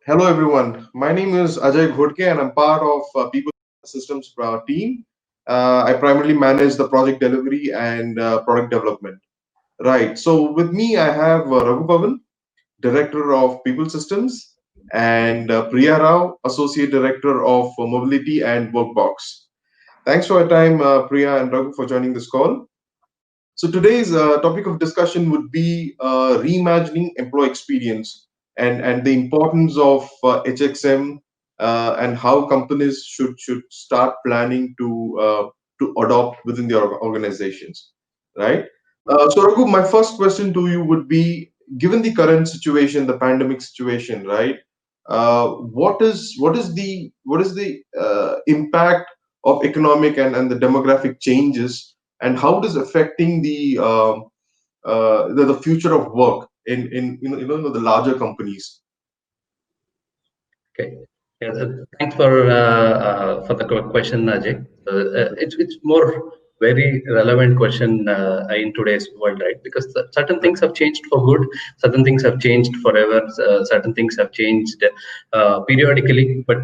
Hello, everyone. My name is Ajay Ghodke, and I'm part of People Systems team. I primarily manage the project delivery and product development. Right. So, with me, I have Raghu Pavan, Director of People Systems, and Priya Rao, Associate Director of Mobility and Workbox. Thanks for your time, Priya and Raghu, for joining this call. So today's topic of discussion would be reimagining employee experience and the importance of HXM and how companies should start planning to adopt within their organizations, right? So Raghu, my first question to you would be: given the current situation, the pandemic situation, right? What is the impact of economic and the demographic changes, and how it is affecting the future of work in the larger companies? Okay. Yeah, thanks for the question, Ajay. It's more very relevant question in today's world, right? Because certain things have changed for good, certain things have changed forever, certain things have changed periodically. But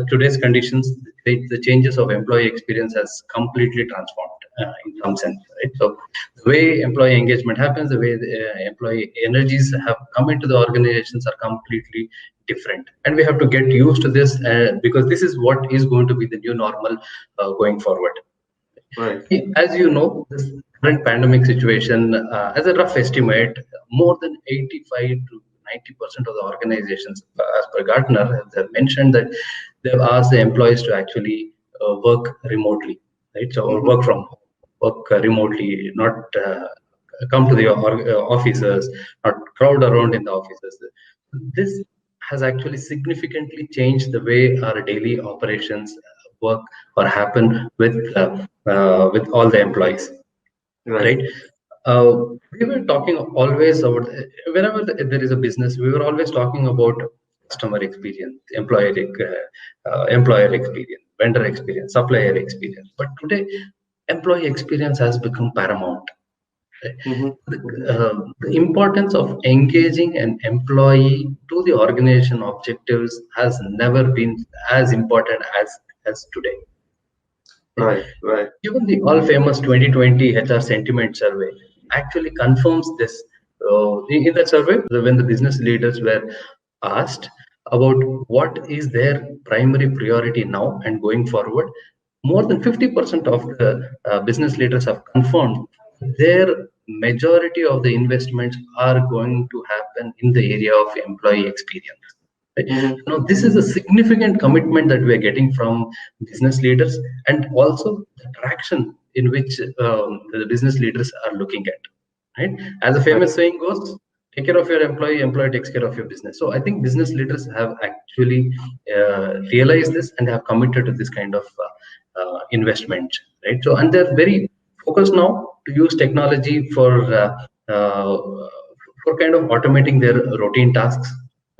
today's conditions, the changes of employee experience has completely transformed in some sense, right? So the way employee engagement happens, the way the employee energies have come into the organizations are completely different, and we have to get used to this because this is what is going to be the new normal going forward. Right. As you know, this current pandemic situation, as a rough estimate, more than 85 to 90% of the organizations, as per Gartner, have mentioned that they've asked the employees to actually work remotely, right? So, or Hmm. work from home, work remotely, not come to the offices, not crowd around in the offices. This has actually significantly changed the way our daily operations work or happen with all the employees, Right. right? Uh, we were talking always about whenever there is a business, we were always talking about customer experience, employer experience, vendor experience, supplier experience. But today, employee experience has become paramount. Hmm. Hmm. The importance of engaging an employee to the organization objectives has never been as important as today. Right. Right. Even the all famous 2020 HR sentiment survey actually confirms this. In that survey, when the business leaders were asked about what is their primary priority now and going forward, more than 50% of the business leaders have confirmed their majority of the investments are going to happen in the area of employee experience. Right? Hmm. Now, this is a significant commitment that we are getting from business leaders, and also the traction in which the business leaders are looking at. Right? As a Right. famous saying goes, take care of your employee, employee takes care of your business. So I think business leaders have actually realized this and have committed to this kind of investment, right? So, and they're very focused now to use technology uh, for kind of automating their routine tasks,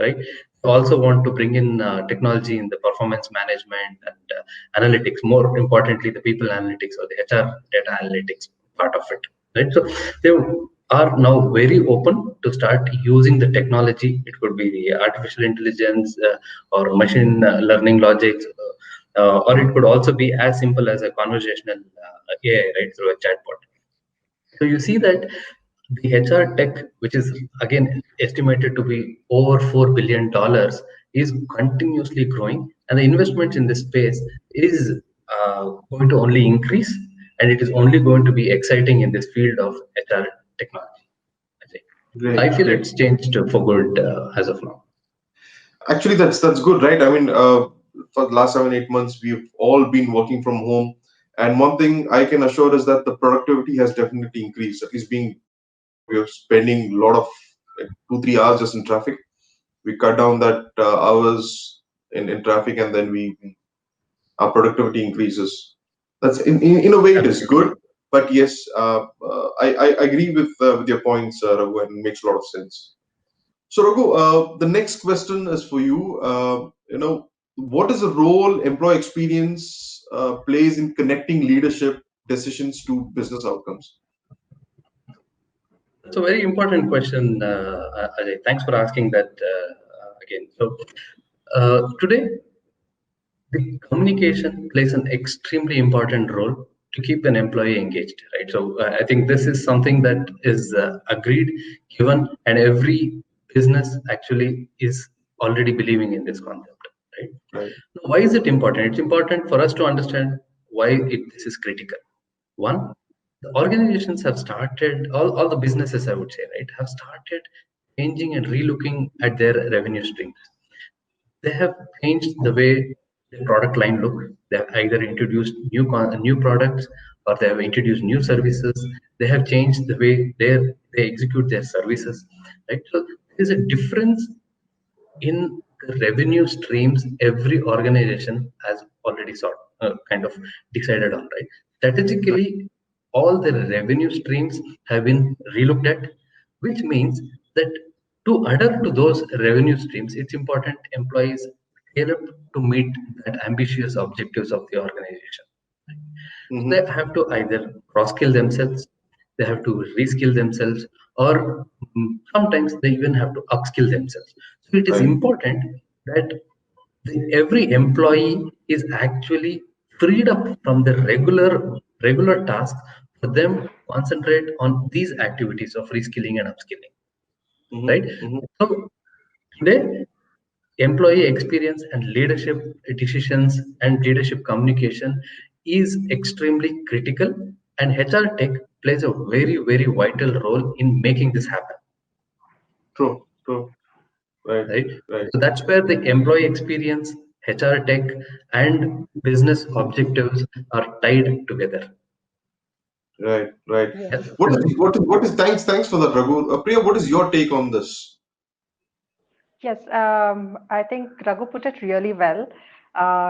right? Also want to bring in technology in the performance management and analytics, more importantly the people analytics or the HR data analytics part of it, right? So they are now very open to start using the technology. It could be the artificial intelligence or machine learning logics, or it could also be as simple as a conversational AI, right, through a chatbot. So you see that the HR tech, which is again estimated to be over $4 billion, is continuously growing, and the investments in this space is going to only increase, and it is only going to be exciting in this field of HR technology. I think. I Great. feel Great. it's changed for good as of now. Actually, that's good, right? I mean, for the last 7 8 months, we've all been working from home, and one thing I can assure is that the productivity has definitely increased. At least being we are spending a lot of like 2 3 hours just in traffic. We cut down that hours in traffic, and then our productivity increases. That's in a way it is Absolutely. good, but yes, I agree with your points, Raghu, and it makes a lot of sense. So, Raghu, the next question is for you. What is the role employee experience plays in connecting leadership decisions to business outcomes? That's a very important question, Ajay. Thanks for asking that again. So today, the communication plays an extremely important role to keep an employee engaged, right? So I think this is something that is agreed, given, and every business actually is already believing in this concept, right? Right. Now, why is it important? It's important for us to understand why this is critical. One, the organizations have started, all the businesses, I would say, right, have started changing and relooking at their revenue streams. They have changed the way the product line look. They have either introduced new products, or they have introduced new services. They have changed the way they execute their services, right? So there is a difference in the revenue streams every organization has already kind of decided on, right? Strategically, all the revenue streams have been relooked at, which means that to adhere to those revenue streams, it's important employees scale up to meet that ambitious objectives of the organization. So Mm-hmm. they have to either cross skill themselves, they have to reskill themselves, or sometimes they even have to upskill themselves. So it is Right. important that every employee is actually freed up from the regular tasks for them to concentrate on these activities of reskilling and upskilling, right? Mm-hmm. Mm-hmm. So today, employee experience and leadership decisions and leadership communication is extremely critical, and HR tech plays a very vital role in making this happen, True. True. Right. right? Right. So that's where the employee experience, HR tech, and business objectives are tied together. Right. Right. Yes. Yes. What is thanks for that, Raghu. Priya, what is your take on this? Yes, I think Raghu put it really well.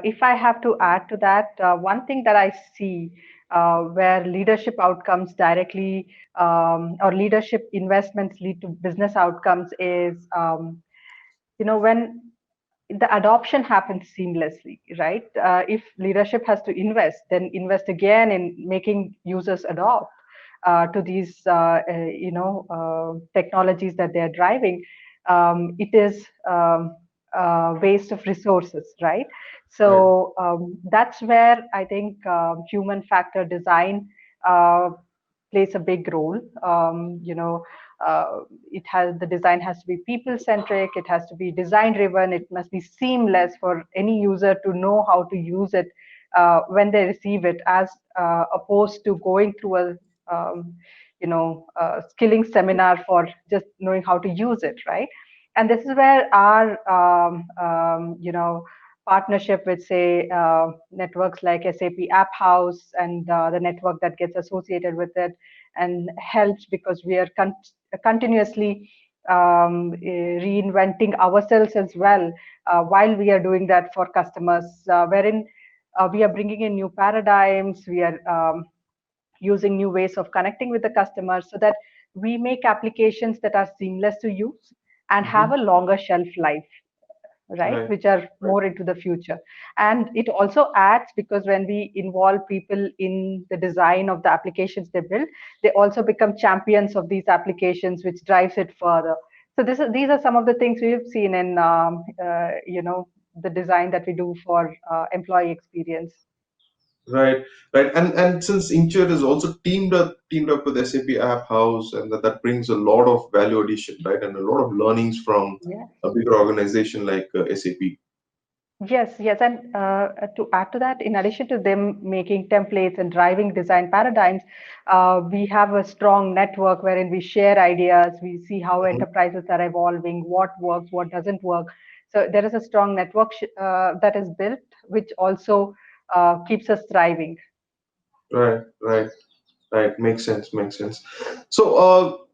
If I have to add to that, one thing that I see where leadership outcomes directly or leadership investments lead to business outcomes is, when the adoption happens seamlessly, right? If leadership has to invest, then invest again in making users adopt to these, technologies that they're driving. It is waste of resources, right? Right. So that's where I think human factor design uh, plays a big role. It has the design has to be people centric. It has to be design driven. It must be seamless for any user to know how to use it when they receive it, as opposed to going through skilling seminar for just knowing how to use it, right? And this is where our partnership with, say, networks like SAP App House and the network that gets associated with it, and helps, because we are continuously reinventing ourselves as well while we are doing that for customers, wherein we are bringing in new paradigms, we are using new ways of connecting with the customers, so that we make applications that are seamless to use and have Mm-hmm. a longer shelf life, right, Right. which are Right. more into the future. And it also adds, because when we involve people in the design of the applications they build, they also become champions of these applications, which drives it further. So these are some of the things we've seen in the design that we do for employee experience. Right, right, and since Inkjet is also teamed up with SAP App House, and that brings a lot of value addition, right, and a lot of learnings from Yeah. a bigger organization like SAP. Yes, yes. And to add to that, in addition to them making templates and driving design paradigms, we have a strong network wherein we share ideas, we see how Mhm. enterprises are evolving, what works, what doesn't work. So there is a strong network that is built, which also keeps us thriving. Right, right, right. Makes sense. Makes sense. So,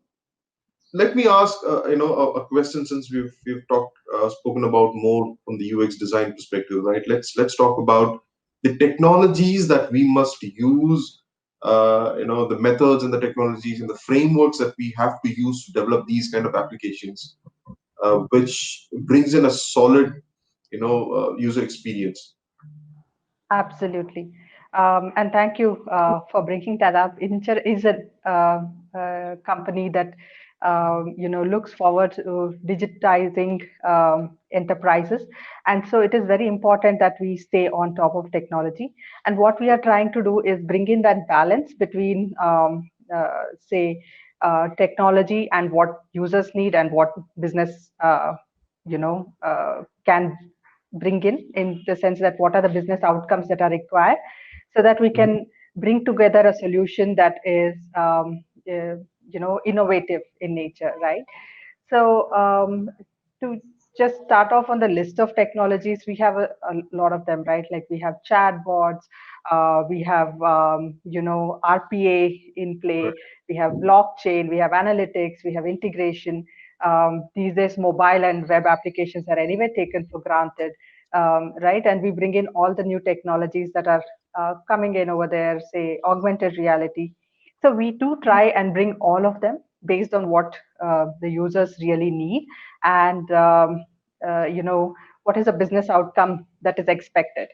let me ask, a question, since we've spoken about more from the UX design perspective, right? Let's talk about the technologies that we must use, the methods and the technologies and the frameworks that we have to use to develop these kind of applications, which brings in a solid, user experience. Absolutely. And thank you for bringing that up. Inter is a company that looks forward to digitizing enterprises. And so it is very important that we stay on top of technology. And what we are trying to do is bring in that balance between, say, technology and what users need and what business, can bring in the sense that what are the business outcomes that are required, so that we Mhm. can bring together a solution that is innovative in nature, right? So to just start off on the list of technologies, we have a lot of them, right? Like we have chatbots, we have RPA in play, we have blockchain, we have analytics, we have integration. These days, mobile and web applications are anyway taken for granted, right? And we bring in all the new technologies that are coming in over there, say augmented reality. So we do try and bring all of them based on what the users really need, and what is a business outcome that is expected.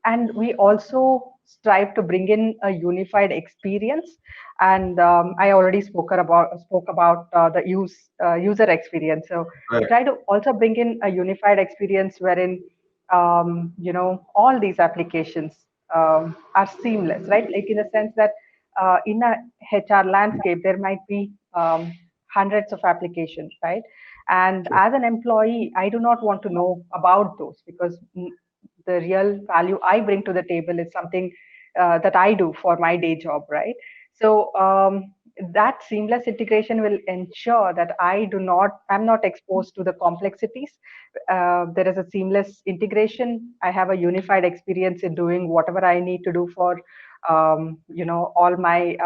And we also strive to bring in a unified experience. And I already spoke about the user experience. So we Right. try to also bring in a unified experience wherein all these applications are seamless, right? Like in a sense that in a HR landscape, there might be hundreds of applications, right? And Sure. as an employee, I do not want to know about those, because the real value I bring to the table is something that I do for my day job, right? So that seamless integration will ensure that I'm not exposed to the complexities. There is a seamless integration. I have a unified experience in doing whatever I need to do for all my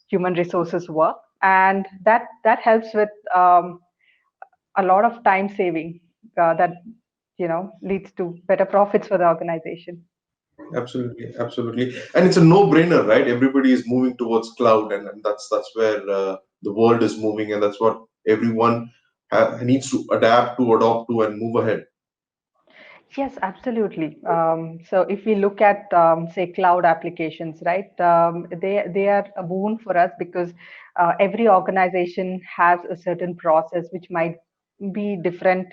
human resources work, and that helps with a lot of time saving, that leads to better profits for the organization. Absolutely, absolutely, and it's a no-brainer, right? Everybody is moving towards cloud, and that's where the world is moving, and that's what everyone needs to adapt to, adopt to, and move ahead. Yes, absolutely. So if we look at, say, cloud applications, right, they are a boon for us, because every organization has a certain process which might be different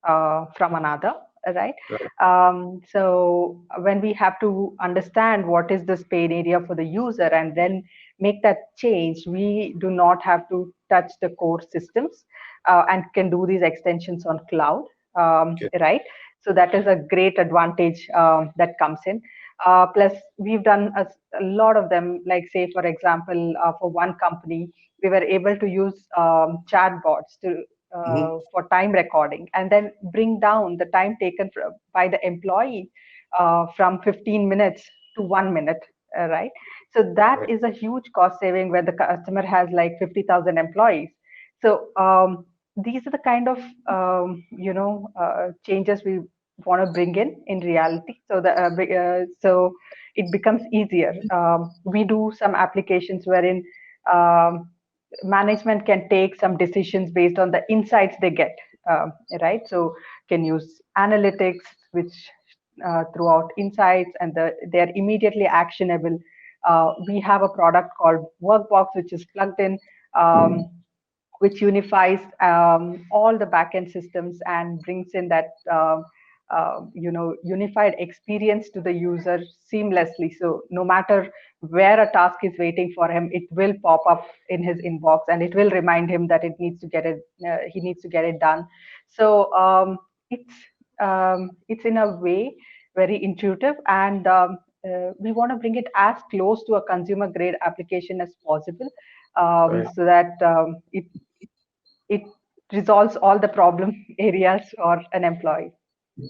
from another, right? Right. So when we have to understand what is this pain area for the user and then make that change, we do not have to touch the core systems, and can do these extensions on cloud, Okay. right? So that is a great advantage that comes in. Plus, we've done a lot of them. Like, say, for example, for one company, we were able to use chatbots to Mhm. for time recording, and then bring down the time taken by the employee from 15 minutes to 1 minute. Right. So that Right. is a huge cost saving where the customer has like 50,000 employees. So these are the kind of changes we want to bring in reality, so that so it becomes easier. We do some applications wherein um, management can take some decisions based on the insights they get, right? So can use analytics which throughout insights, and they're immediately actionable. We have a product called Workbox which is plugged in, which unifies all the backend systems and brings in that unified experience to the user seamlessly. So no matter where a task is waiting for him, it will pop up in his inbox, and it will remind him that he needs to get it done. So it's in a way very intuitive, and we want to bring it as close to a consumer grade application as possible, Right. so that it resolves all the problem areas for an employee.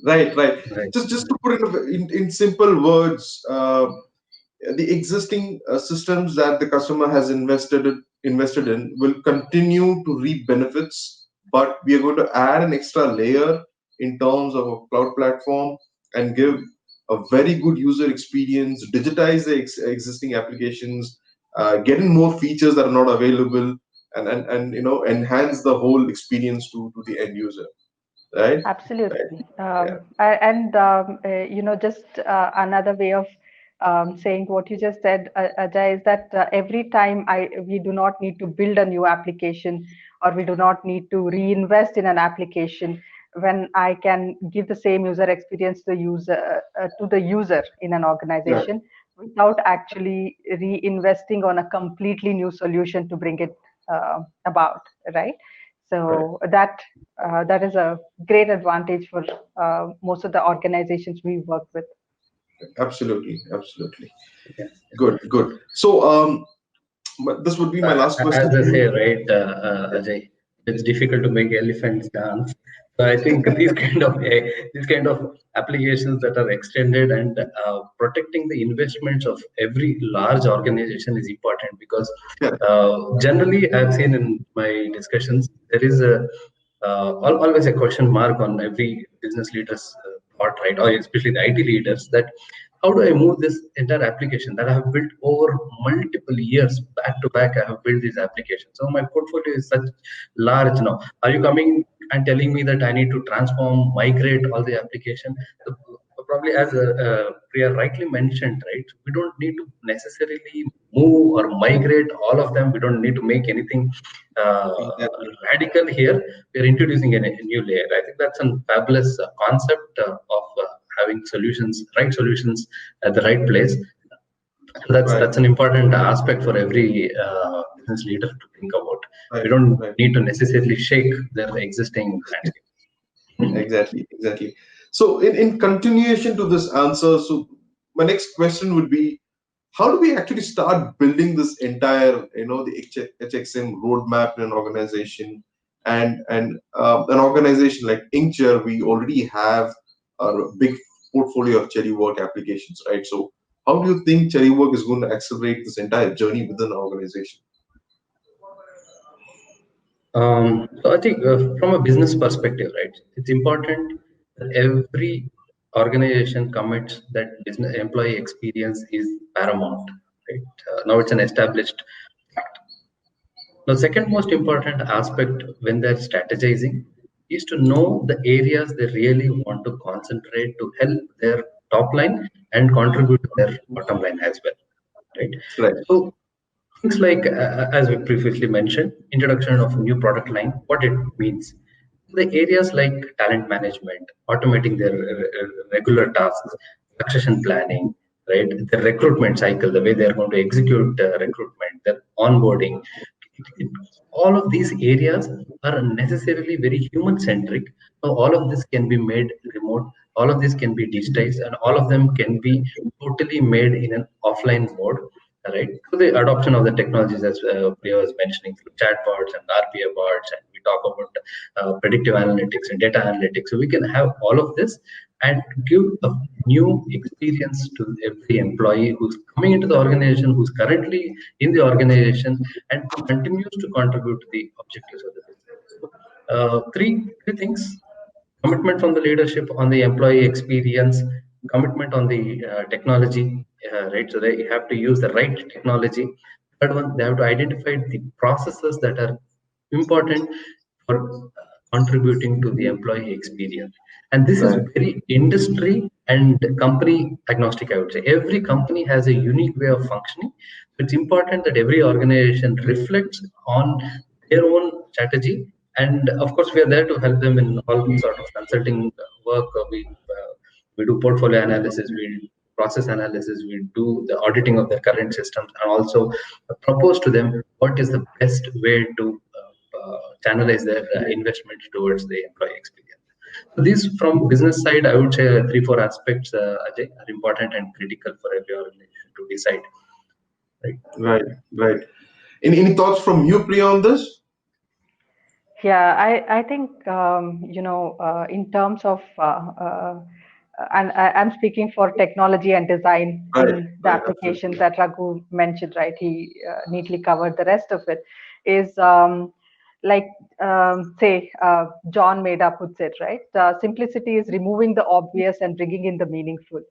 Right. Right. Right. Just to put it in simple words, the existing systems that the customer has invested in will continue to reap benefits, but we are going to add an extra layer in terms of a cloud platform and give a very good user experience, digitize the existing applications, get in more features that are not available, and enhance the whole experience to the end user. Right. Absolutely. Yeah. And just another way of saying what you just said, Ajay, is that every time we do not need to build a new application, or we do not need to reinvest in an application when I can give the same user experience to the user in an Right. organization without actually reinvesting on a completely new solution to bring it about, right? Right. So that is a great advantage for most of the organizations we work with. Absolutely. Absolutely. Yeah. Good. Good. So, this would be my last As question they to say, you. right, Yeah. Ajay, it's difficult to make elephants dance. So I think these kind of applications that are extended and protecting the investments of every large organization is important, because Yeah. generally I've seen in my discussions there is a always a question mark on every business leader's thought, right, or especially the IT leaders, that how do I move this entire application that I have built over multiple years back to back? I have built this application. So my portfolio is such large now. Are you coming and telling me that I need to transform, migrate all the application? So probably, as Priya rightly mentioned, right, we don't need to necessarily move or migrate all of them. We don't need to make anything Exactly. radical here. We're introducing a new layer. I think that's a fabulous concept of having solutions, right solutions at the right place. Right. That's an important aspect for every business leader to think about. We Right. don't Right. need to necessarily shake their existing landscape. Exactly. Exactly. So, in continuation to this answer, so my next question would be, how do we actually start building this entire, the HXM roadmap in an organization? And an organization like Inkture, we already have a big portfolio of Cherrywork applications, right? So how do you think Cherrywork is going to accelerate this entire journey within the organization? So I think from a business perspective, right, it's important that every organization commits that business employee experience is paramount. Right, now it's an established fact. The second most important aspect when they're strategizing is to know the areas they really want to concentrate to help their top line and contribute to their bottom line as well. Right. Right. So things like, as we previously mentioned, introduction of a new product line, what it means. The areas like talent management, automating their regular tasks, succession planning, right? The recruitment cycle, the way they're going to execute recruitment, their onboarding, it, all of these areas are necessarily very human centric. So all of this can be made remote, all of this can be digitized, and all of them can be totally made in an offline mode, right? So the adoption of the technologies, as Priya was mentioning, through chatbots and RPA bots, and we talk about predictive analytics and data analytics. So we can have all of this and give a new experience to every employee who's coming into the organization, who's currently in the organization, and who continues to contribute to the objectives of the business. So, three things: commitment from the leadership on the employee experience, commitment on the technology, right? So they have to use the right technology. Third one, they have to identify the processes that are important for contributing to the employee experience. And this is Right. very industry and company agnostic, I would say. Every company has a unique way of functioning. So it's important that every organization reflects on their own strategy. And of course, we are there to help them in all sort of consulting work. We do portfolio analysis, we process analysis, we do the auditing of their current systems, and also propose to them what is the best way to channelize their investment towards the employee experience. So these, from business side, I would say three, four aspects, Ajay, are important and critical for every organization to decide. Right. Right. Right. Any thoughts from you, Priya, on this? Yeah, I think in terms of and I'm speaking for technology and design Right. in the Right. Absolutely. applications that Raghu mentioned, right? He neatly covered the rest of it. Is like say John Maeda puts it, right? Simplicity is removing the obvious and bringing in the meaningful.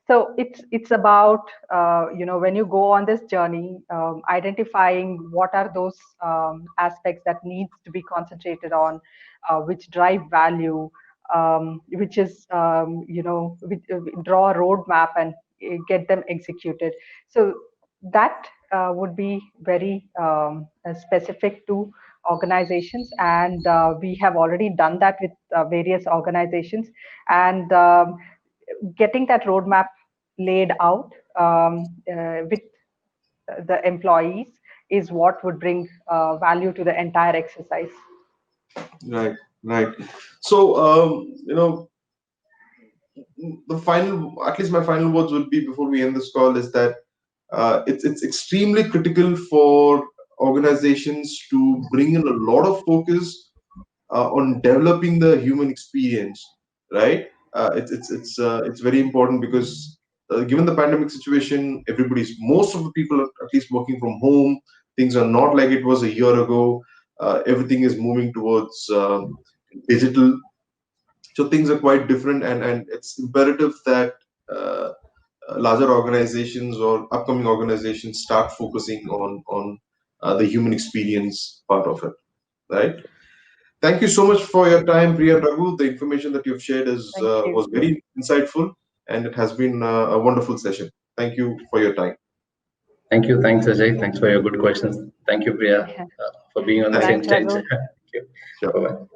So it's about when you go on this journey, identifying what are those aspects that needs to be concentrated on, which drive value, which is which, draw a roadmap and get them executed. So that would be very specific to organizations, and we have already done that with various organizations, and getting that roadmap laid out with the employees is what would bring value to the entire exercise. Right, right. So, the final, at least my final words would be before we end this call is that it's extremely critical for organizations to bring in a lot of focus on developing the human experience, right? It's very important because given the pandemic situation, most of the people are at least working from home. Things are not like it was a year ago. Everything is moving towards digital, so things are quite different, and it's imperative that uh, larger organizations or upcoming organizations start focusing on the human experience part of it, right? Thank you so much for your time, Priya and Raghu. The information that you've shared Thank you. was very insightful, and it has been a wonderful session. Thank you for your time. Thank you. Thanks, Ajay. Thanks for your good questions. Thank you, Priya, Yeah. for being on the Thank same Thanks, stage. Raghu. Thank you. you. Sure. Bye-bye.